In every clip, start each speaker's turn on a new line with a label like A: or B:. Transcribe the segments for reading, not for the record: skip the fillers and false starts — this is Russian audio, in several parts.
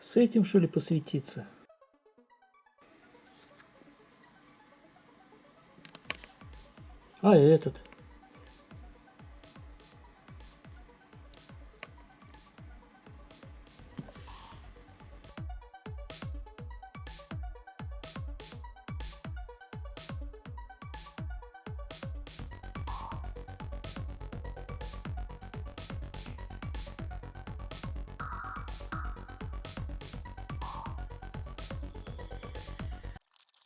A: С этим, что ли, посвятиться? А этот?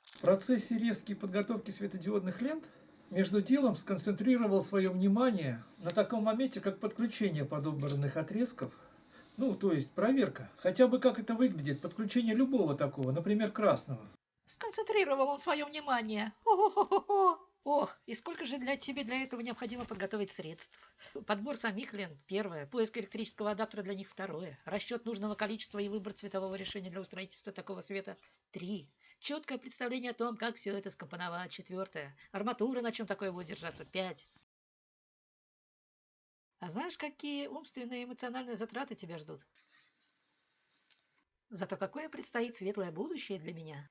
B: В процессе резки подготовки светодиодных лент между делом сконцентрировал свое внимание на таком моменте, как подключение подобранных отрезков, то есть проверка, хотя бы как это выглядит, подключение любого такого, например, красного.
C: Сконцентрировал он свое внимание. О-хо-хо-хо. Ох, и сколько же тебе для этого необходимо подготовить средств? Подбор самих лент – первое, поиск электрического адаптера для них – второе, расчет нужного количества и выбор цветового решения для устройства такого света – три, четкое представление о том, как все это скомпоновать – четвертое, арматура, на чем такое будет держаться – пять. А знаешь, какие умственные и эмоциональные затраты тебя ждут? Зато какое предстоит светлое будущее для меня.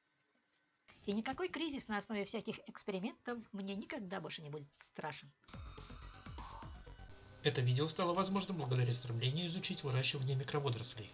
C: И никакой кризис на основе всяких экспериментов мне никогда больше не будет страшен.
D: Это видео стало возможным благодаря стремлению изучить выращивание микроводорослей.